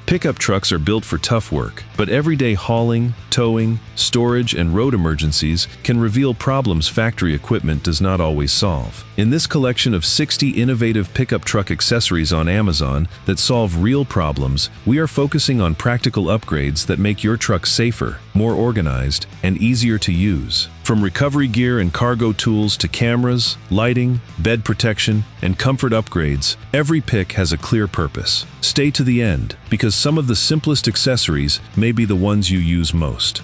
Pickup trucks are built for tough work, but everyday hauling, towing, storage, and road emergencies can reveal problems factory equipment does not always solve. In this collection of 60 innovative pickup truck accessories on Amazon that solve real problems, we are focusing on practical upgrades that make your truck safer, more organized, and easier to use. From recovery gear and cargo tools to cameras, lighting, bed protection, and comfort upgrades, every pick has a clear purpose. Stay to the end, because some of the simplest accessories may be the ones you use most.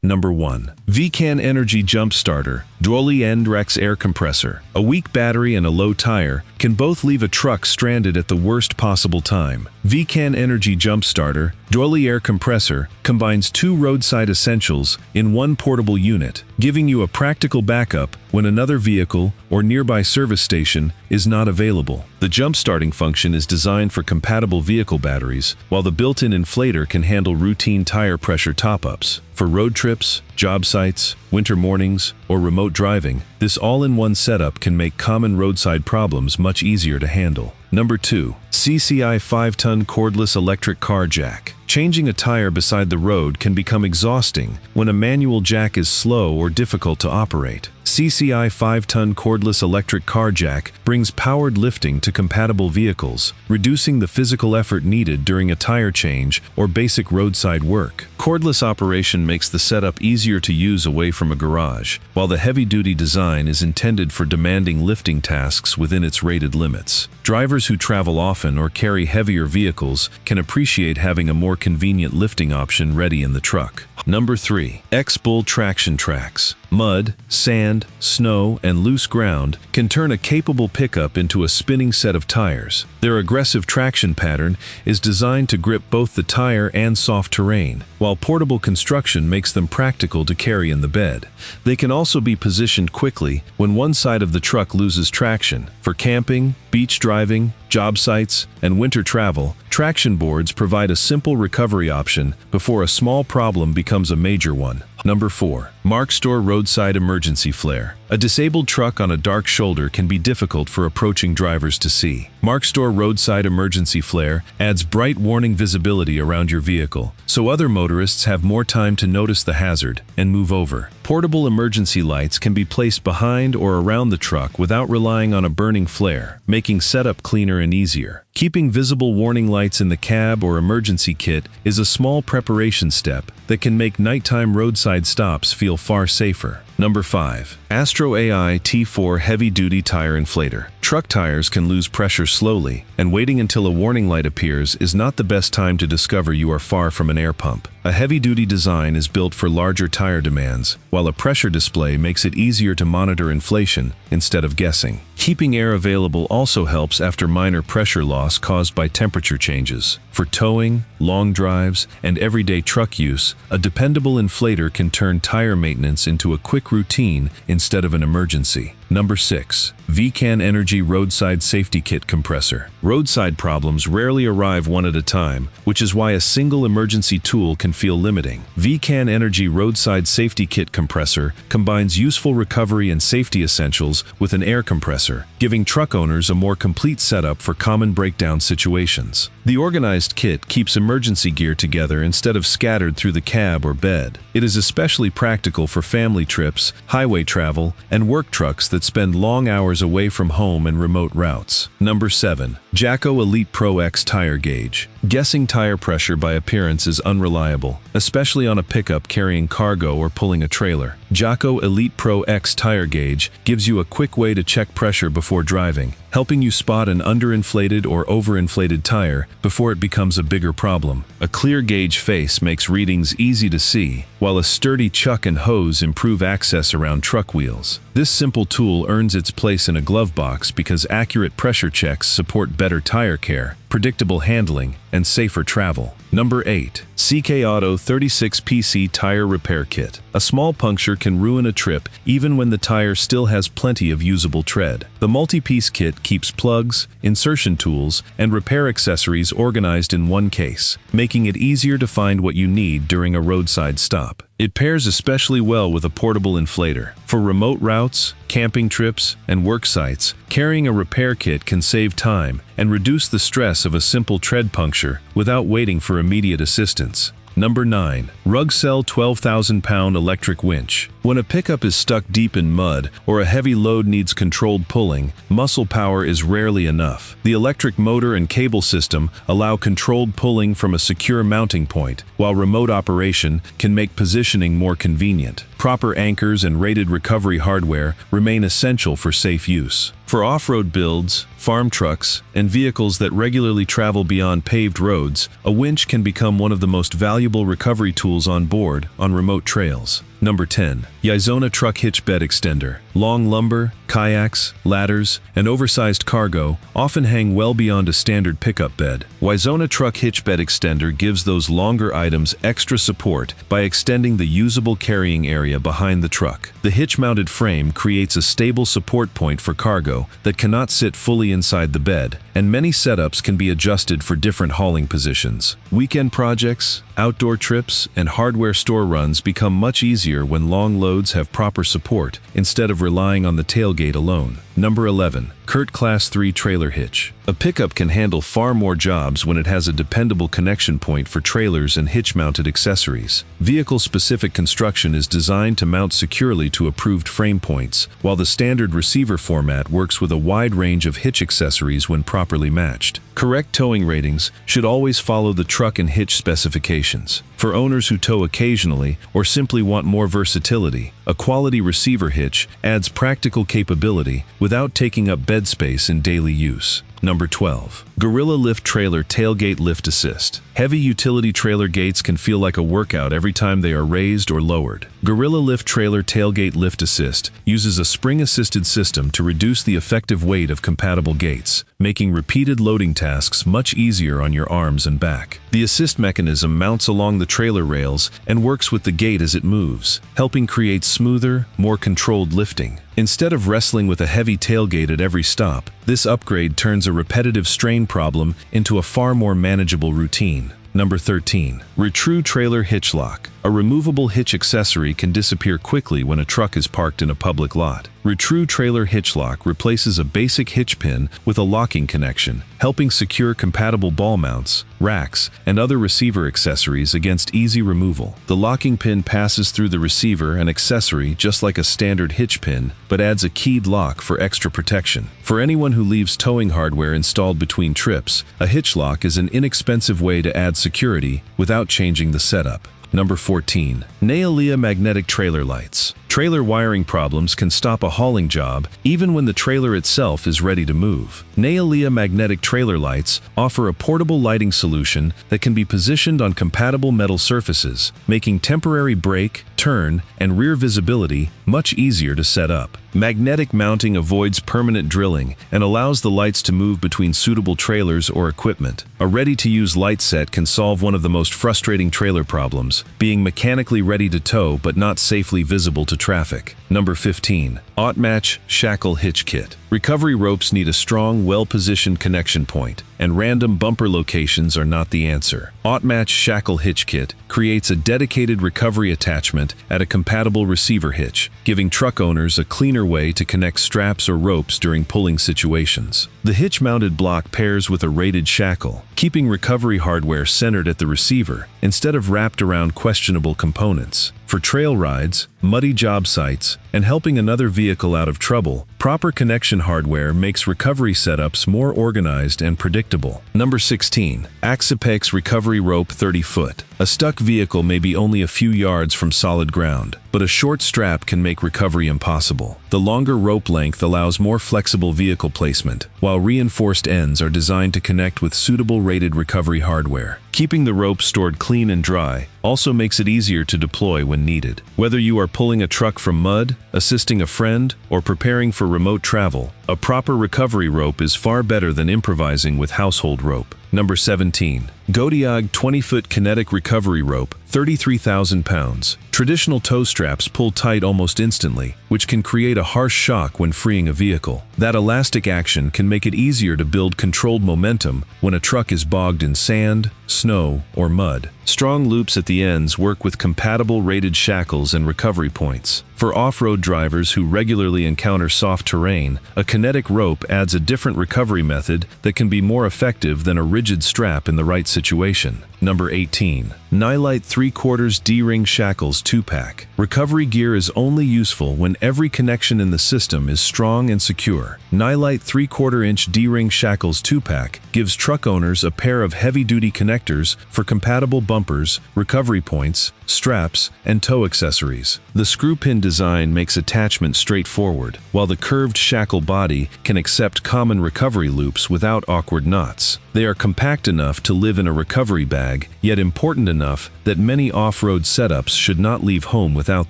Number 1. VCANENERGY Jump Starter Dual-End Rex Air Compressor. A weak battery and a low tire can both leave a truck stranded at the worst possible time. VCANENERGY Jump Starter Dual-Air Compressor combines two roadside essentials in one portable unit, giving you a practical backup when another vehicle or nearby service station is not available. The jump-starting function is designed for compatible vehicle batteries, while the built-in inflator can handle routine tire pressure top-ups. For road trips, job sites, winter mornings, or remote driving, this all-in-one setup can make common roadside problems much easier to handle. Number 2. SEESII 5-ton Cordless Electric Car Jack. Changing a tire beside the road can become exhausting when a manual jack is slow or difficult to operate. SEESII 5-ton Cordless Electric Car Jack brings powered lifting to compatible vehicles, reducing the physical effort needed during a tire change or basic roadside work. Cordless operation makes the setup easier to use away from a garage, while the heavy-duty design is intended for demanding lifting tasks within its rated limits. Drivers who travel often or carry heavier vehicles can appreciate having a more convenient lifting option ready in the truck. Number 3. X-Bull Traction Tracks. Mud, sand, snow, and loose ground can turn a capable pickup into a spinning set of tires. Their aggressive traction pattern is designed to grip both the tire and soft terrain, while portable construction makes them practical to carry in the bed. They can also be positioned quickly when one side of the truck loses traction. For camping, beach driving, job sites, and winter travel, traction boards provide a simple recovery option before a small problem becomes a major one. Number 4. Markstor Roadside Emergency Flare. A disabled truck on a dark shoulder can be difficult for approaching drivers to see. Markstor Roadside Emergency Flare adds bright warning visibility around your vehicle, so other motorists have more time to notice the hazard and move over. Portable emergency lights can be placed behind or around the truck without relying on a burning flare, making setup cleaner and easier. Keeping visible warning lights in the cab or emergency kit is a small preparation step that can make nighttime roadside stops feel far safer. Number 5. AstroAI T4 Heavy-Duty Tire Inflator. Truck tires can lose pressure slowly, and waiting until a warning light appears is not the best time to discover you are far from an air pump. A heavy-duty design is built for larger tire demands, while a pressure display makes it easier to monitor inflation instead of guessing. Keeping air available also helps after minor pressure loss caused by temperature changes. For towing, long drives, and everyday truck use, a dependable inflator can turn tire maintenance into a quick routine instead of an emergency. Number 6. VCANENERGY Roadside Safety Kit Compressor. Roadside problems rarely arrive one at a time, which is why a single emergency tool can feel limiting. VCANENERGY Roadside Safety Kit Compressor combines useful recovery and safety essentials with an air compressor, giving truck owners a more complete setup for common breakdown situations. The organized kit keeps emergency gear together instead of scattered through the cab or bed. It is especially practical for family trips, highway travel, and work trucks that spend long hours away from home and remote routes. Number 7. JACO ElitePro-X Tire Gauge. Guessing tire pressure by appearance is unreliable, especially on a pickup carrying cargo or pulling a trailer. JACO ElitePro-X Tire Gauge gives you a quick way to check pressure before driving, helping you spot an underinflated or overinflated tire before it becomes a bigger problem. A clear gauge face makes readings easy to see, while a sturdy chuck and hose improve access around truck wheels. This simple tool earns its place in a glove box because accurate pressure checks support better tire care, predictable handling, and safer travel. Number 8. CKAuto 36PC Tire Repair Kit. A small puncture can ruin a trip even when the tire still has plenty of usable tread. The multi-piece kit keeps plugs, insertion tools, and repair accessories organized in one case, making it easier to find what you need during a roadside stop. It pairs especially well with a portable inflator. For remote routes, camping trips, and work sites, carrying a repair kit can save time and reduce the stress of a simple tread puncture without waiting for immediate assistance. Number 9. Rugcel 12,000-pound electric winch. When a pickup is stuck deep in mud or a heavy load needs controlled pulling, muscle power is rarely enough. The electric motor and cable system allow controlled pulling from a secure mounting point, while remote operation can make positioning more convenient. Proper anchors and rated recovery hardware remain essential for safe use. For off-road builds, farm trucks, and vehicles that regularly travel beyond paved roads, a winch can become one of the most valuable recovery tools on board on remote trails. Number 10. Yzona Truck Hitch Bed Extender. Long lumber, kayaks, ladders, and oversized cargo often hang well beyond a standard pickup bed. Yzona Truck Hitch Bed Extender gives those longer items extra support by extending the usable carrying area behind the truck. The hitch-mounted frame creates a stable support point for cargo that cannot sit fully inside the bed, and many setups can be adjusted for different hauling positions. Weekend projects, outdoor trips, and hardware store runs become much easier when long loads have proper support instead of relying on the tailgate alone. Number 11. Curt Class 3 Trailer Hitch. A pickup can handle far more jobs when it has a dependable connection point for trailers and hitch-mounted accessories. Vehicle-specific construction is designed to mount securely to approved frame points, while the standard receiver format works with a wide range of hitch accessories when properly matched. Correct towing ratings should always follow the truck and hitch specifications. For owners who tow occasionally or simply want more versatility, a quality receiver hitch adds practical capability without taking up bed space in daily use. Number 12. Gorilla Lift Trailer Tailgate Lift Assist. Heavy utility trailer gates can feel like a workout every time they are raised or lowered. Gorilla Lift Trailer Tailgate Lift Assist uses a spring-assisted system to reduce the effective weight of compatible gates, making repeated loading tasks much easier on your arms and back. The assist mechanism mounts along the trailer rails and works with the gate as it moves, helping create smoother, more controlled lifting. Instead of wrestling with a heavy tailgate at every stop, this upgrade turns a repetitive strain problem into a far more manageable routine. Number 13. Retrue Trailer Hitch Lock. A removable hitch accessory can disappear quickly when a truck is parked in a public lot. Retrue Trailer Hitch Lock replaces a basic hitch pin with a locking connection, helping secure compatible ball mounts, racks, and other receiver accessories against easy removal. The locking pin passes through the receiver and accessory just like a standard hitch pin, but adds a keyed lock for extra protection. For anyone who leaves towing hardware installed between trips, a hitch lock is an inexpensive way to add security without changing the setup. Number 14. NeaLia Magnetic Trailer Lights. Trailer wiring problems can stop a hauling job even when the trailer itself is ready to move. NeaLia Magnetic Trailer Lights offer a portable lighting solution that can be positioned on compatible metal surfaces, making temporary brake, turn, and rear visibility much easier to set up. Magnetic mounting avoids permanent drilling and allows the lights to move between suitable trailers or equipment. A ready-to-use light set can solve one of the most frustrating trailer problems, being mechanically ready to tow but not safely visible to traffic. Number 15. Autmatch Shackle Hitch Kit. Recovery ropes need a strong, well-positioned connection point, and random bumper locations are not the answer. Autmatch Shackle Hitch Kit creates a dedicated recovery attachment at a compatible receiver hitch, giving truck owners a cleaner way to connect straps or ropes during pulling situations. The hitch-mounted block pairs with a rated shackle, keeping recovery hardware centered at the receiver instead of wrapped around questionable components. For trail rides, muddy job sites, and helping another vehicle out of trouble, proper connection hardware makes recovery setups more organized and predictable. Number 16. Axsipeix Recovery Rope 30-foot. A stuck vehicle may be only a few yards from solid ground, but a short strap can make recovery impossible. The longer rope length allows more flexible vehicle placement, while reinforced ends are designed to connect with suitable rated recovery hardware. Keeping the rope stored clean and dry also makes it easier to deploy when needed. Whether you are pulling a truck from mud, assisting a friend, or preparing for remote travel, a proper recovery rope is far better than improvising with household rope. Number 17. GODIAG 20-foot Kinetic Recovery Rope 33,000 pounds. Traditional tow straps pull tight almost instantly, which can create a harsh shock when freeing a vehicle. That elastic action can make it easier to build controlled momentum when a truck is bogged in sand, snow, or mud. Strong loops at the ends work with compatible rated shackles and recovery points. For off-road drivers who regularly encounter soft terrain, a kinetic rope adds a different recovery method that can be more effective than a rigid strap in the right situation. Number 18. Nilight 3/4 D-ring shackles 2-pack. Recovery gear is only useful when every connection in the system is strong and secure. Nilight 3/4-inch D-ring shackles 2-pack gives truck owners a pair of heavy-duty connectors for compatible bumpers, recovery points, straps, and tow accessories. The screw pin design makes attachment straightforward, while the curved shackle body can accept common recovery loops without awkward knots. They are compact enough to live in a recovery bag, yet important enough that many off-road setups should not leave home without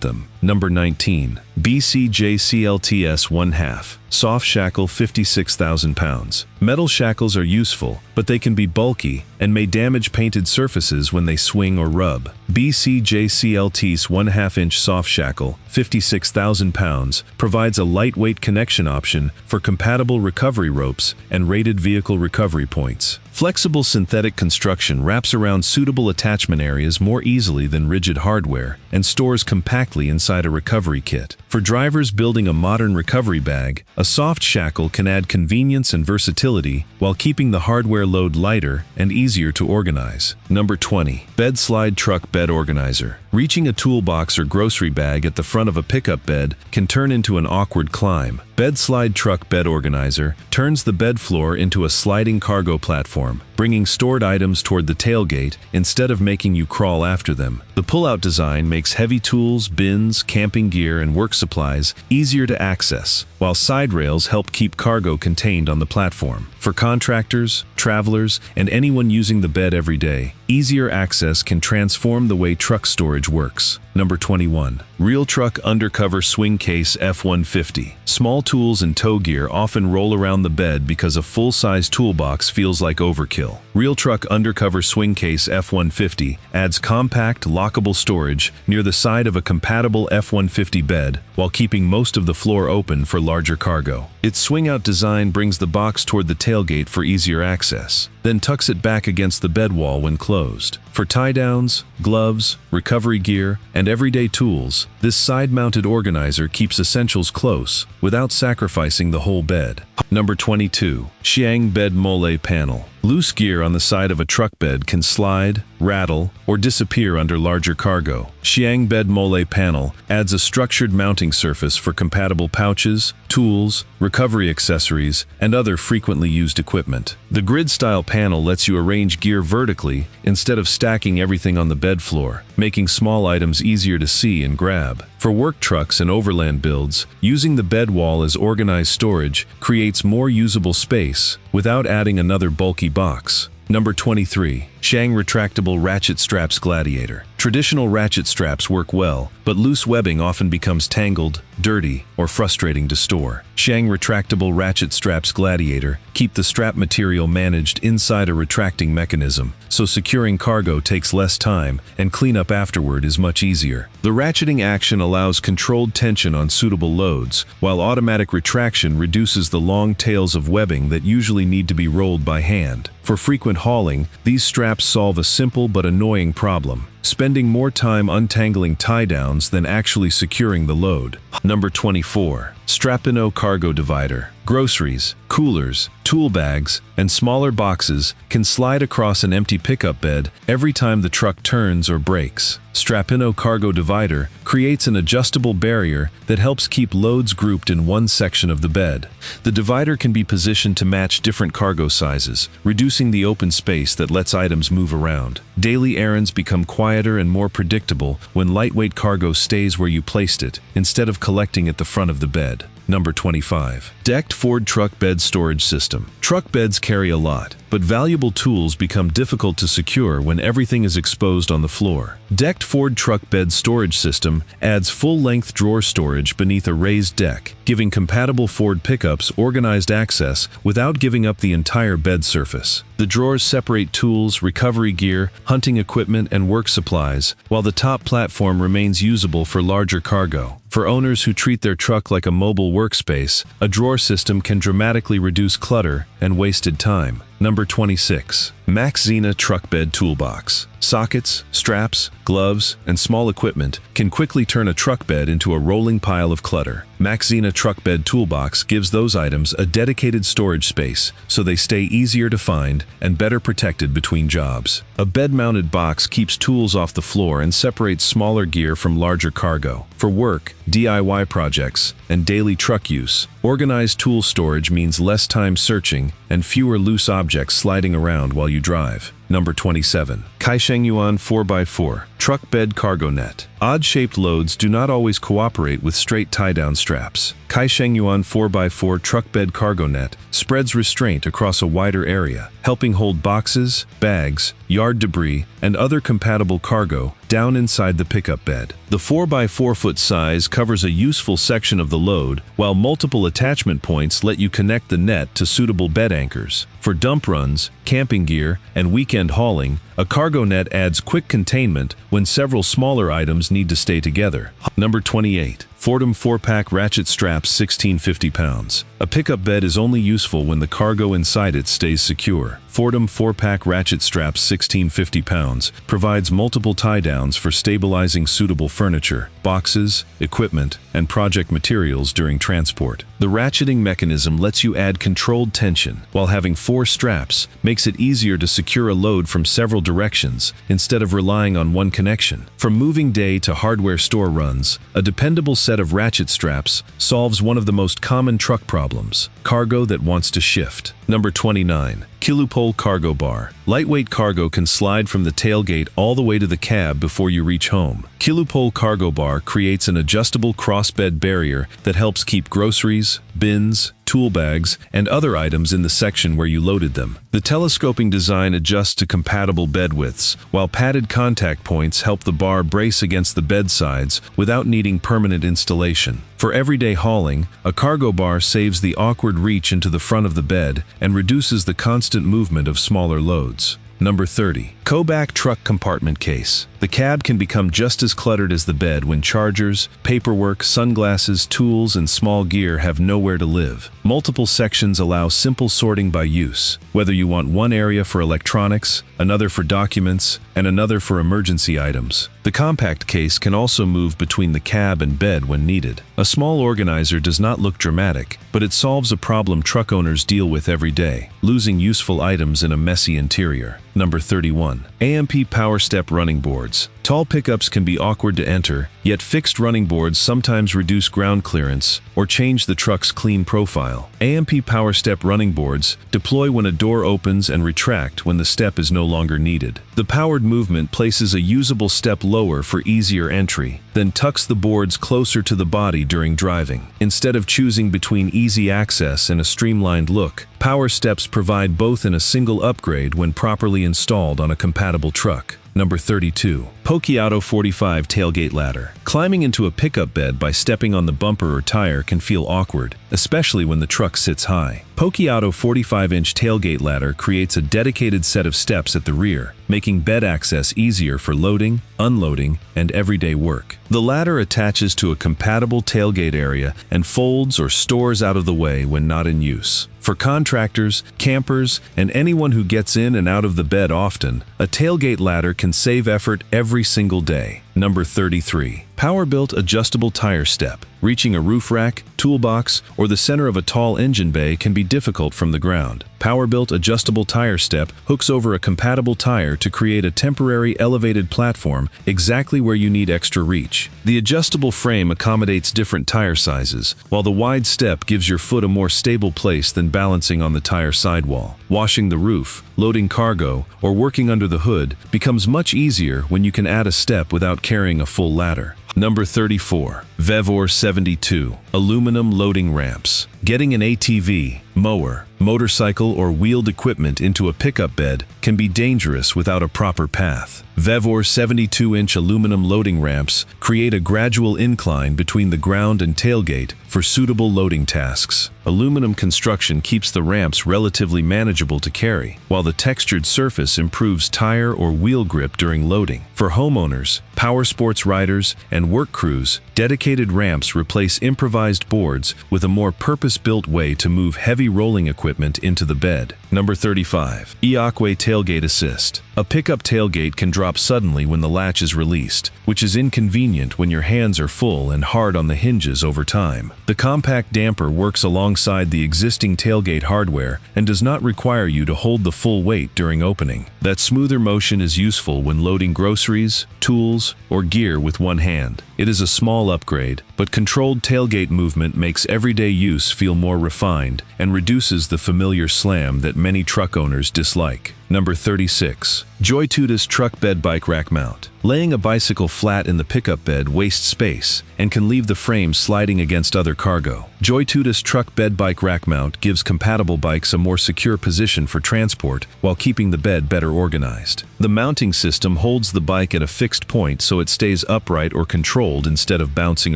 them. Number 19. BCJCLTS 1/2. Soft shackle 56,000 pounds. Metal shackles are useful, but they can be bulky and may damage painted surfaces when they swing or rub. BCJCLTS 1/2-inch soft shackle, 56,000 pounds, provides a lightweight connection option for compatible recovery ropes and rated vehicle recovery points. Flexible synthetic construction wraps around suitable attachment areas more easily than rigid hardware and stores compactly inside a recovery kit. For drivers building a modern recovery bag, a soft shackle can add convenience and versatility while keeping the hardware load lighter and easier to organize. Number 20. Bedslide truck bed organizer. Reaching a toolbox or grocery bag at the front of a pickup bed can turn into an awkward climb. Bedslide truck bed organizer turns the bed floor into a sliding cargo platform, bringing stored items toward the tailgate instead of making you crawl after them. The pull-out design makes heavy tools, bins, camping gear, and work supplies easier to access, while side rails help keep cargo contained on the platform. For contractors, travelers, and anyone using the bed every day, easier access can transform the way truck storage works. Number 21. RealTruck UnderCover SwingCase F150. Small tools and tow gear often roll around the bed because a full-size toolbox feels like overkill. RealTruck UnderCover SwingCase F150 adds compact, lockable storage near the side of a compatible F150 bed while keeping most of the floor open for larger cargo. Its swing-out design brings the box toward the tailgate for easier access, then tucks it back against the bed wall when closed. For tie-downs, gloves, recovery gear, and everyday tools, this side-mounted organizer keeps essentials close without sacrificing the whole bed. Number 22. SZYANG Bed Mole Panel. Loose gear on the side of a truck bed can slide, rattle, or disappear under larger cargo. SZYANG Bed Mole Panel adds a structured mounting surface for compatible pouches, tools, recovery accessories, and other frequently used equipment. The grid-style panel lets you arrange gear vertically instead of stacking everything on the bed floor, making small items easier to see and grab. For work trucks and overland builds, using the bed wall as organized storage creates more usable space without adding another bulky box. Number 23. SZYANG Retractable Ratchet Straps Gladiator. Traditional ratchet straps work well, but loose webbing often becomes tangled, dirty, or frustrating to store. SZYANG Retractable Ratchet Straps Gladiator keep the strap material managed inside a retracting mechanism, so securing cargo takes less time and cleanup afterward is much easier. The ratcheting action allows controlled tension on suitable loads, while automatic retraction reduces the long tails of webbing that usually need to be rolled by hand. For frequent hauling, these straps solve a simple but annoying problem: spending more time untangling tie-downs than actually securing the load. Number 24. Strap-in-O Cargo Divider. Groceries, coolers, tool bags, and smaller boxes can slide across an empty pickup bed every time the truck turns or brakes. Strap-in-O Cargo Divider creates an adjustable barrier that helps keep loads grouped in one section of the bed. The divider can be positioned to match different cargo sizes, reducing the open space that lets items move around. Daily errands become quieter and more predictable when lightweight cargo stays where you placed it, instead of collecting at the front of the bed. Number 25. Decked Ford Truck Bed Storage System. system. Truck beds carry a lot, but valuable tools become difficult to secure when everything is exposed on the floor. Decked Ford truck bed storage system adds full-length drawer storage beneath a raised deck, giving compatible Ford pickups organized access without giving up the entire bed surface. The drawers separate tools, recovery gear, hunting equipment, and work supplies, while the top platform remains usable for larger cargo. For owners who treat their truck like a mobile workspace, a drawer system can dramatically reduce clutter and wasted time. Number 26. Yzona Truck Bed Toolbox. Sockets, straps, gloves, and small equipment can quickly turn a truck bed into a rolling pile of clutter. Yzona Truck Bed Toolbox gives those items a dedicated storage space so they stay easier to find and better protected between jobs. A bed-mounted box keeps tools off the floor and separates smaller gear from larger cargo. For work, DIY projects, and daily truck use, organized tool storage means less time searching and fewer loose objects sliding around while you drive. Number 27. Kaishengyuan 4x4 Truck Bed Cargo Net. Odd-shaped loads do not always cooperate with straight tie-down straps. Kaishengyuan 4x4 Truck Bed Cargo Net spreads restraint across a wider area, helping hold boxes, bags, yard debris, and other compatible cargo down inside the pickup bed. The 4x4-foot size covers a useful section of the load, while multiple attachment points let you connect the net to suitable bed anchors. For dump runs, camping gear, and weekend hauling, a cargo net adds quick containment when several smaller items need to stay together. Number 28. Fordham 4-pack ratchet straps 1650 pounds. A pickup bed is only useful when the cargo inside it stays secure. Fordham 4-pack ratchet straps 1650 pounds provides multiple tie-downs for stabilizing suitable furniture, boxes, equipment, and project materials during transport. The ratcheting mechanism lets you add controlled tension, while having 4 straps makes it easier to secure a load from several directions instead of relying on one connection. From moving day to hardware store runs, a dependable set of ratchet straps solves one of the most common truck problems: cargo that wants to shift. Number 29. Kilupole Cargo Bar. Lightweight cargo can slide from the tailgate all the way to the cab before you reach home. Kilupole Cargo Bar creates an adjustable crossbed barrier that helps keep groceries, bins, tool bags, and other items in the section where you loaded them. The telescoping design adjusts to compatible bed widths, while padded contact points help the bar brace against the bed sides without needing permanent installation. For everyday hauling, a cargo bar saves the awkward reach into the front of the bed and reduces the constant movement of smaller loads. Number 30. Kobach Truck Compartment Case. The cab can become just as cluttered as the bed when chargers, paperwork, sunglasses, tools, and small gear have nowhere to live. Multiple sections allow simple sorting by use, whether you want one area for electronics, another for documents, and another for emergency items. The compact case can also move between the cab and bed when needed. A small organizer does not look dramatic, but it solves a problem truck owners deal with every day: losing useful items in a messy interior. Number 31. AMP Power Step Running Boards. Tall pickups can be awkward to enter, yet fixed running boards sometimes reduce ground clearance or change the truck's clean profile. AMP Power Step running boards deploy when a door opens and retract when the step is no longer needed. The powered movement places a usable step lower for easier entry, then tucks the boards closer to the body during driving. Instead of choosing between easy access and a streamlined look, power steps provide both in a single upgrade when properly installed on a compatible truck. Number 32. CKAuto 45 Tailgate Ladder. Climbing into a pickup bed by stepping on the bumper or tire can feel awkward, especially when the truck sits high. CKAuto 45-inch tailgate ladder creates a dedicated set of steps at the rear, making bed access easier for loading, unloading, and everyday work. The ladder attaches to a compatible tailgate area and folds or stores out of the way when not in use. For contractors, campers, and anyone who gets in and out of the bed often, a tailgate ladder can save effort every single day. Number 33. Power-built adjustable tire step. Reaching a roof rack, toolbox, or the center of a tall engine bay can be difficult from the ground. Power-built adjustable tire step hooks over a compatible tire to create a temporary elevated platform exactly where you need extra reach. The adjustable frame accommodates different tire sizes, while the wide step gives your foot a more stable place than balancing on the tire sidewall. Washing the roof, loading cargo, or working under the hood becomes much easier when you can add a step without carrying a full ladder. Number 34. Vevor 72. Aluminum loading ramps. Getting an ATV, mower, motorcycle, or wheeled equipment into a pickup bed can be dangerous without a proper path. Vevor 72-inch aluminum loading ramps create a gradual incline between the ground and tailgate for suitable loading tasks. Aluminum construction keeps the ramps relatively manageable to carry, while the textured surface improves tire or wheel grip during loading. For homeowners, power sports riders, and work crews, dedicated ramps replace improvised boards with a more purpose-built way to move heavy rolling equipment into the bed. Number 35. ElitePro Tailgate Assist. A pickup tailgate can drop suddenly when the latch is released, which is inconvenient when your hands are full and hard on the hinges over time. The compact damper works alongside the existing tailgate hardware and does not require you to hold the full weight during opening. That smoother motion is useful when loading groceries, tools, or gear with one hand. It is a small upgrade, but controlled tailgate movement makes everyday use feel more refined and reduces the familiar slam that many truck owners dislike. Number 36. Joytuda's Truck Bed Bike Rack Mount. Laying a bicycle flat in the pickup bed wastes space and can leave the frame sliding against other cargo. Joytuda's Truck Bed Bike Rack Mount gives compatible bikes a more secure position for transport while keeping the bed better organized. The mounting system holds the bike at a fixed point so it stays upright or controlled instead of bouncing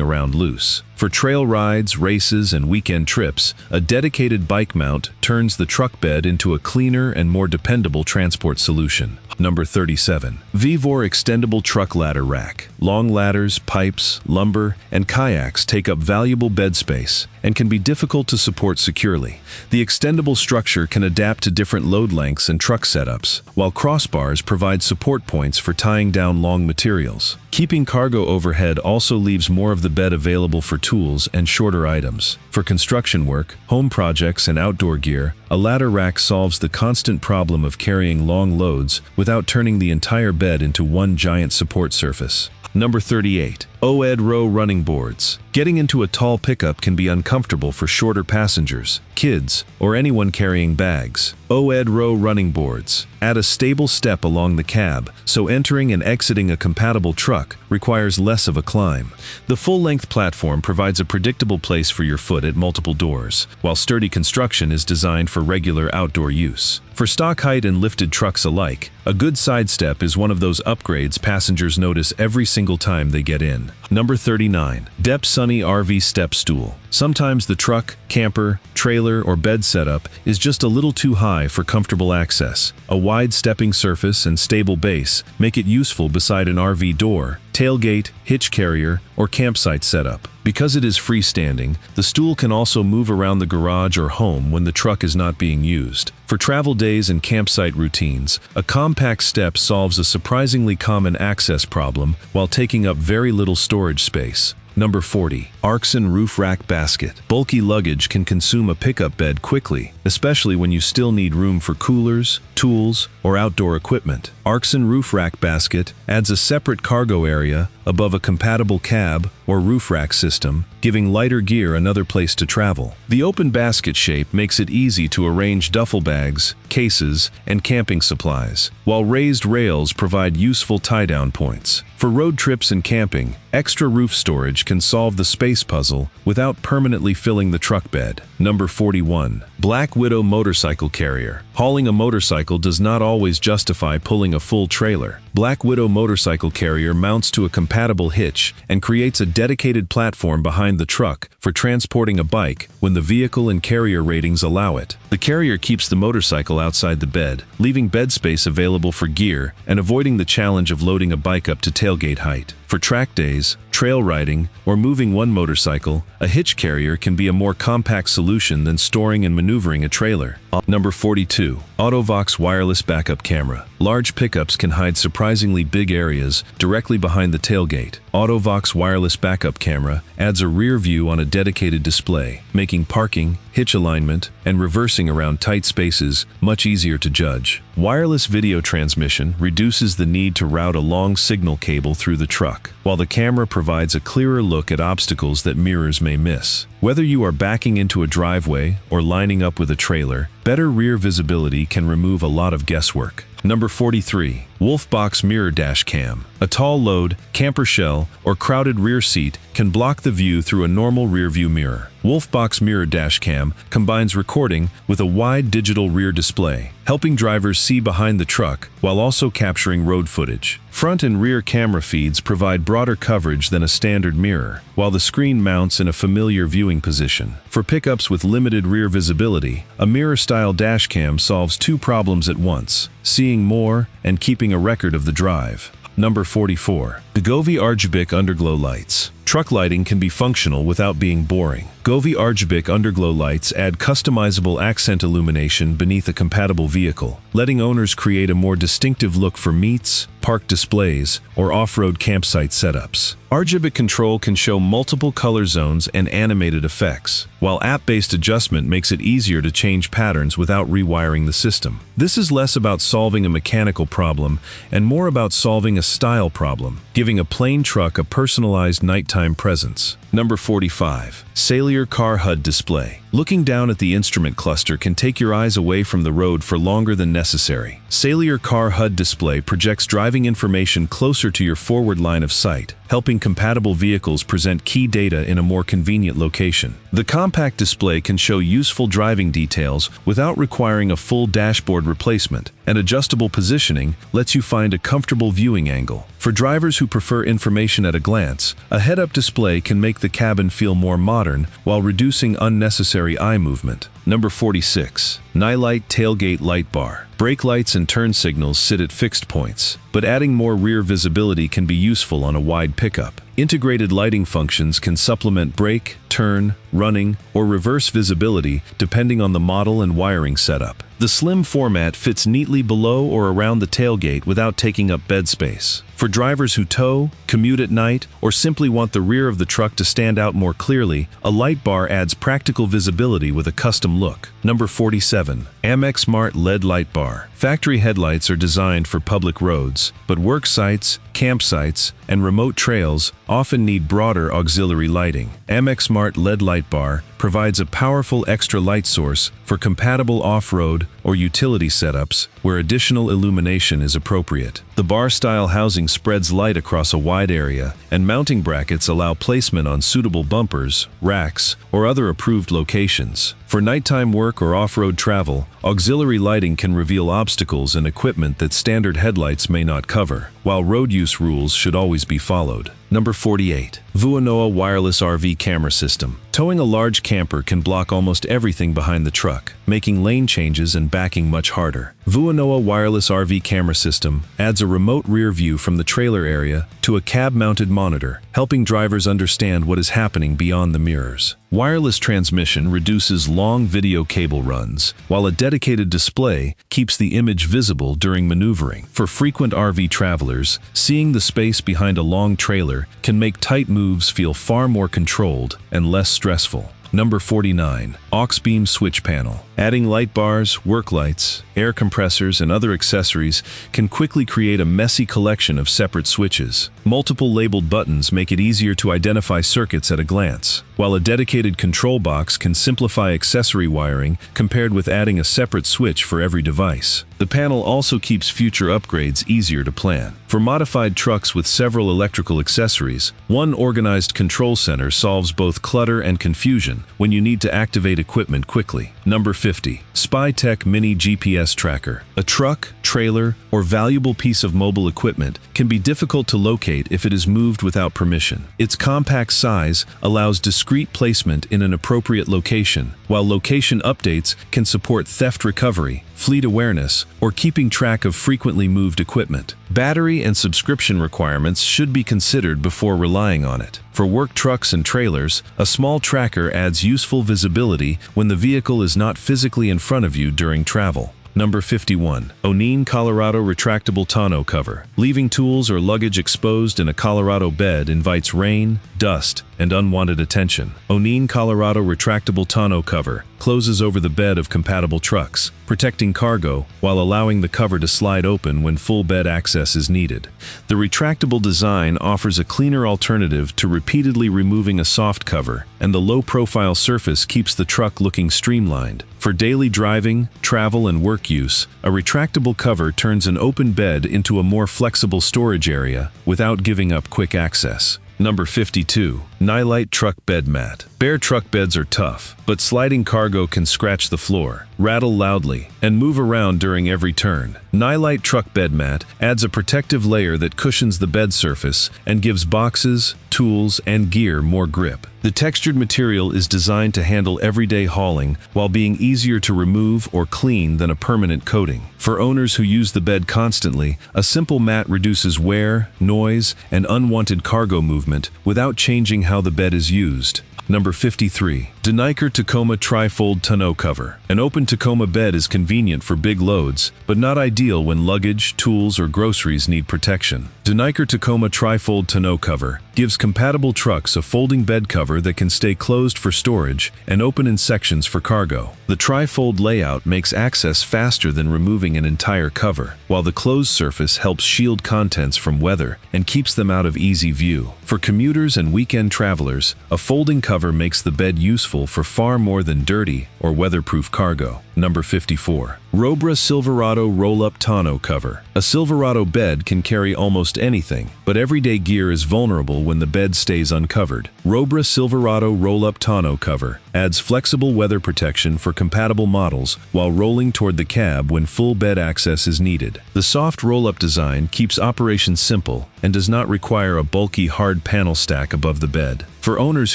around loose. For trail rides, races, and weekend trips, a dedicated bike mount turns the truck bed into a cleaner and more dependable transport solution. Number 37. Vevor Extendable Truck Ladder Rack. Long ladders, pipes, lumber, and kayaks take up valuable bed space and can be difficult to support securely. The extendable structure can adapt to different load lengths and truck setups, while crossbars provide support points for tying down long materials. Keeping cargo overhead also leaves more of the bed available for tools and shorter items. For construction work, home projects, and outdoor gear, a ladder rack solves the constant problem of carrying long loads without turning the entire bed into one giant support surface. Number 38. ElitePro Running Boards. Getting into a tall pickup can be uncomfortable for shorter passengers, kids, or anyone carrying bags. ElitePro Running Boards add a stable step along the cab, so entering and exiting a compatible truck requires less of a climb. The full-length platform provides a predictable place for your foot at multiple doors, while sturdy construction is designed for regular outdoor use. For stock height and lifted trucks alike, a good side step is one of those upgrades passengers notice every single time they get in. Number 39. Dep Sunny RV Step Stool. Sometimes the truck, camper, trailer, or bed setup is just a little too high for comfortable access. A wide stepping surface and stable base make it useful beside an RV door, tailgate, hitch carrier, or campsite setup. Because it is freestanding, the stool can also move around the garage or home when the truck is not being used. For travel days and campsite routines, a compact step solves a surprisingly common access problem while taking up very little storage space. Number 40. Axsipeix Roof Rack Basket. Bulky luggage can consume a pickup bed quickly, especially when you still need room for coolers, tools, or outdoor equipment. Axsipeix Roof Rack Basket adds a separate cargo area above a compatible cab or roof rack system, giving lighter gear another place to travel. The open basket shape makes it easy to arrange duffel bags, cases, and camping supplies, while raised rails provide useful tie-down points. For road trips and camping, extra roof storage can solve the space puzzle without permanently filling the truck bed. Number 41. Black Widow Motorcycle Carrier. Hauling a motorcycle does not always justify pulling a full trailer. Black Widow Motorcycle Carrier mounts to a compatible hitch and creates a dedicated platform behind the truck for transporting a bike when the vehicle and carrier ratings allow it. The carrier keeps the motorcycle outside the bed, leaving bed space available for gear and avoiding the challenge of loading a bike up to tailgate height. For track days, trail riding, or moving one motorcycle, a hitch carrier can be a more compact solution than storing and maneuvering a trailer. Number 42. AutoVox Wireless Backup Camera. Large pickups can hide surprisingly big areas directly behind the tailgate. AutoVox Wireless Backup Camera adds a rear view on a dedicated display, making parking, hitch alignment, and reversing around tight spaces much easier to judge. Wireless video transmission reduces the need to route a long signal cable through the truck, while the camera provides a clearer look at obstacles that mirrors may miss. Whether you are backing into a driveway or lining up with a trailer, Better rear visibility can remove a lot of guesswork. Number 43. Wolfbox Mirror Dash Cam. A tall load, camper shell, or crowded rear seat can block the view through a normal rear view mirror. Wolfbox Mirror Dash Cam combines recording with a wide digital rear display, helping drivers see behind the truck while also capturing road footage. Front and rear camera feeds provide broader coverage than a standard mirror, while the screen mounts in a familiar viewing position. For pickups with limited rear visibility, a mirror-style dashcam solves two problems at once: seeing more and keeping a record of the drive. Number 44. The Govee Argebic Underglow Lights. Truck lighting can be functional without being boring. Govee Argebic Underglow Lights add customizable accent illumination beneath a compatible vehicle, letting owners create a more distinctive look for meets, park displays, or off-road campsite setups. Argebic control can show multiple color zones and animated effects, while app-based adjustment makes it easier to change patterns without rewiring the system. This is less about solving a mechanical problem and more about solving a style problem, giving a plain truck a personalized nighttime presence. Number 45. Cellular Car HUD Display. Looking down at the instrument cluster can take your eyes away from the road for longer than necessary. Cellular Car HUD Display projects driving information closer to your forward line of sight, helping compatible vehicles present key data in a more convenient location. The compact display can show useful driving details without requiring a full dashboard replacement, and adjustable positioning lets you find a comfortable viewing angle. For drivers who prefer information at a glance, a head-up display can make the cabin feel more modern while reducing unnecessary eye movement. Number 46. Nilight Tailgate Light Bar. Brake lights and turn signals sit at fixed points, but adding more rear visibility can be useful on a wide pickup. Integrated lighting functions can supplement brake, turn, running, or reverse visibility depending on the model and wiring setup. The slim format fits neatly below or around the tailgate without taking up bed space. For drivers who tow, commute at night, or simply want the rear of the truck to stand out more clearly, a light bar adds practical visibility with a custom look. Number 47. Amex Smart LED Light Bar. Factory headlights are designed for public roads, but work sites, campsites, and remote trails often need broader auxiliary lighting. Amex Smart LED Light Bar provides a powerful extra light source for compatible off-road or utility setups where additional illumination is appropriate. The bar-style housing spreads light across a wide area, and mounting brackets allow placement on suitable bumpers, racks, or other approved locations. For nighttime work or off-road travel, auxiliary lighting can reveal obstacles and equipment that standard headlights may not cover, while road use rules should always be followed. Number 48. Yzona Wireless RV Camera System. Towing a large camper can block almost everything behind the truck, making lane changes and backing much harder. Yzona Wireless RV Camera System adds a remote rear view from the trailer area to a cab-mounted monitor, helping drivers understand what is happening beyond the mirrors. Wireless transmission reduces long video cable runs, while a dedicated display keeps the image visible during maneuvering. For frequent RV travelers, seeing the space behind a long trailer can make tight moves feel far more controlled and less stressful. Number 49. Aux Beam Switch Panel. Adding light bars, work lights, air compressors, and other accessories can quickly create a messy collection of separate switches. Multiple labeled buttons make it easier to identify circuits at a glance, while a dedicated control box can simplify accessory wiring compared with adding a separate switch for every device. The panel also keeps future upgrades easier to plan. For modified trucks with several electrical accessories, one organized control center solves both clutter and confusion when you need to activate equipment quickly. Number 50. SpyTech Mini GPS Tracker. A truck, trailer, or valuable piece of mobile equipment can be difficult to locate if it is moved without permission. Its compact size allows discreet placement in an appropriate location, while location updates can support theft recovery, fleet awareness, or keeping track of frequently moved equipment. Battery and subscription requirements should be considered before relying on it. For work trucks and trailers, a small tracker adds useful visibility when the vehicle is not physically in front of you during travel. Number 51. Onin Colorado Retractable Tonneau Cover. Leaving tools or luggage exposed in a Colorado bed invites rain, dust, and unwanted attention. Onin Colorado Retractable Tonneau Cover closes over the bed of compatible trucks, protecting cargo while allowing the cover to slide open when full bed access is needed. The retractable design offers a cleaner alternative to repeatedly removing a soft cover, and the low-profile surface keeps the truck looking streamlined. For daily driving, travel, and work use, a retractable cover turns an open bed into a more flexible storage area without giving up quick access. Number 52. Nilight Truck Bed Mat. Bare truck beds are tough, but sliding cargo can scratch the floor, rattle loudly, and move around during every turn. Nilight Truck Bed Mat adds a protective layer that cushions the bed surface and gives boxes, tools, and gear more grip. The textured material is designed to handle everyday hauling while being easier to remove or clean than a permanent coating. For owners who use the bed constantly, a simple mat reduces wear, noise, and unwanted cargo movement without changing how the bed is used. Number 53. Deniker Tacoma Trifold Tonneau Cover. An open Tacoma bed is convenient for big loads, but not ideal when luggage, tools, or groceries need protection. Deniker Tacoma Trifold Tonneau Cover gives compatible trucks a folding bed cover that can stay closed for storage and open in sections for cargo. The trifold layout makes access faster than removing an entire cover, while the closed surface helps shield contents from weather and keeps them out of easy view. For commuters and weekend travelers, a folding cover makes the bed useful for far more than dirty or weatherproof cargo. Number 54. Robra Silverado Roll-Up Tonneau Cover. A Silverado bed can carry almost anything, but everyday gear is vulnerable when the bed stays uncovered. Robra Silverado Roll-Up Tonneau Cover adds flexible weather protection for compatible models while rolling toward the cab when full bed access is needed. The soft roll-up design keeps operation simple and does not require a bulky hard panel stack above the bed. For owners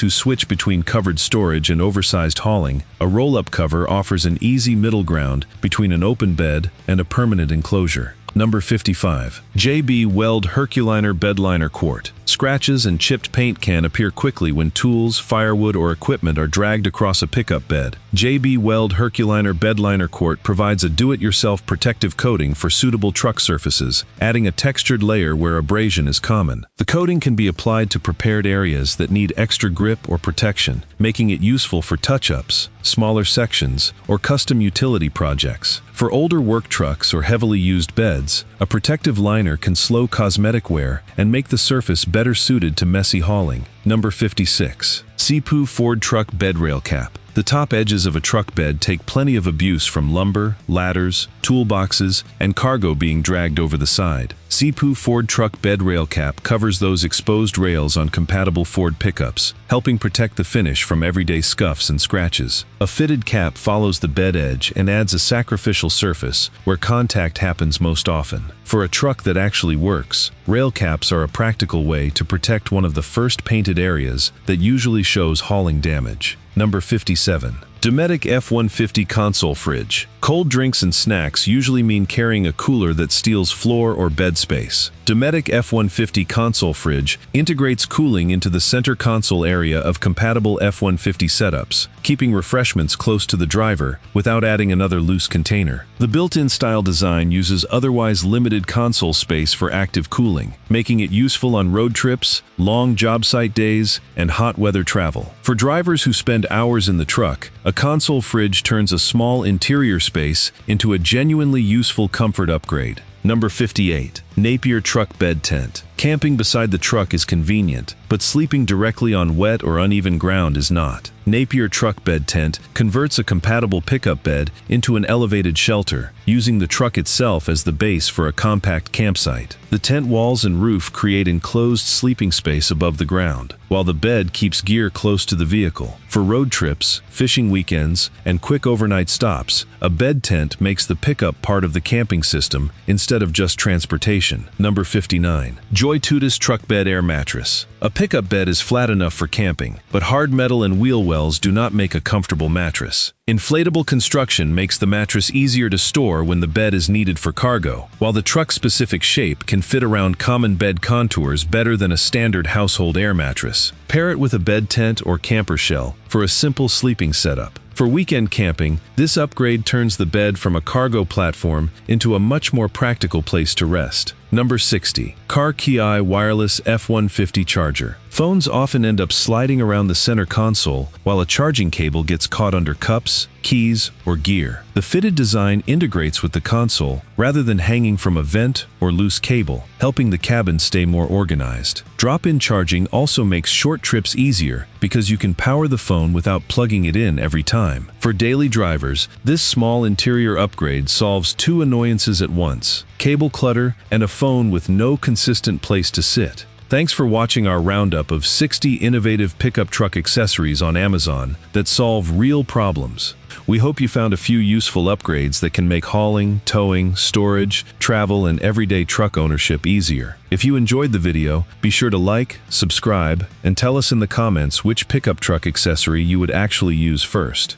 who switch between covered storage and oversized hauling, a roll-up cover offers an easy middle ground between an open bed and a permanent enclosure. Number 55. JB Weld Herculiner Bedliner Quart. Scratches and chipped paint can appear quickly when tools, firewood, or equipment are dragged across a pickup bed. JB Weld Herculiner Bedliner Quart provides a do-it-yourself protective coating for suitable truck surfaces, adding a textured layer where abrasion is common. The coating can be applied to prepared areas that need extra grip or protection, making it useful for touch-ups, smaller sections, or custom utility projects. For older work trucks or heavily used beds, a protective liner can slow cosmetic wear and make the surface better suited to messy hauling. Number 56. SEESII Ford Truck Bed Rail Cap. The top edges of a truck bed take plenty of abuse from lumber, ladders, toolboxes, and cargo being dragged over the side. SEESII Ford Truck Bed Rail Cap covers those exposed rails on compatible Ford pickups, helping protect the finish from everyday scuffs and scratches. A fitted cap follows the bed edge and adds a sacrificial surface where contact happens most often. For a truck that actually works, rail caps are a practical way to protect one of the first painted areas that usually shows hauling damage. Number 57. Dometic F-150 Console Fridge. Cold drinks and snacks usually mean carrying a cooler that steals floor or bed space. Dometic F-150 Console Fridge integrates cooling into the center console area of compatible F-150 setups, keeping refreshments close to the driver without adding another loose container. The built-in style design uses otherwise limited console space for active cooling, making it useful on road trips, long job site days, and hot weather travel. For drivers who spend hours in the truck, a console fridge turns a small interior space into a genuinely useful comfort upgrade. Number 58. Napier Truck Bed Tent. Camping beside the truck is convenient, but sleeping directly on wet or uneven ground is not. Napier Truck Bed Tent converts a compatible pickup bed into an elevated shelter, using the truck itself as the base for a compact campsite. The tent walls and roof create enclosed sleeping space above the ground, while the bed keeps gear close to the vehicle. For road trips, fishing weekends, and quick overnight stops, a bed tent makes the pickup part of the camping system instead of just transportation. Number 59. Joy Tutus Truck Bed Air Mattress. A pickup bed is flat enough for camping, but hard metal and wheel wells do not make a comfortable mattress. Inflatable construction makes the mattress easier to store when the bed is needed for cargo, while the truck-specific shape can fit around common bed contours better than a standard household air mattress. Pair it with a bed tent or camper shell for a simple sleeping setup. For weekend camping, this upgrade turns the bed from a cargo platform into a much more practical place to rest. Number 60. CKAuto Wireless F150 Charger. Phones often end up sliding around the center console while a charging cable gets caught under cups, keys, or gear. The fitted design integrates with the console rather than hanging from a vent or loose cable, helping the cabin stay more organized. Drop-in charging also makes short trips easier because you can power the phone without plugging it in every time. For daily drivers, this small interior upgrade solves two annoyances at once: cable clutter and a phone with no consistent place to sit. Thanks for watching our roundup of 60 innovative pickup truck accessories on Amazon that solve real problems. We hope you found a few useful upgrades that can make hauling, towing, storage, travel, and everyday truck ownership easier. If you enjoyed the video, be sure to like, subscribe, and tell us in the comments which pickup truck accessory you would actually use first.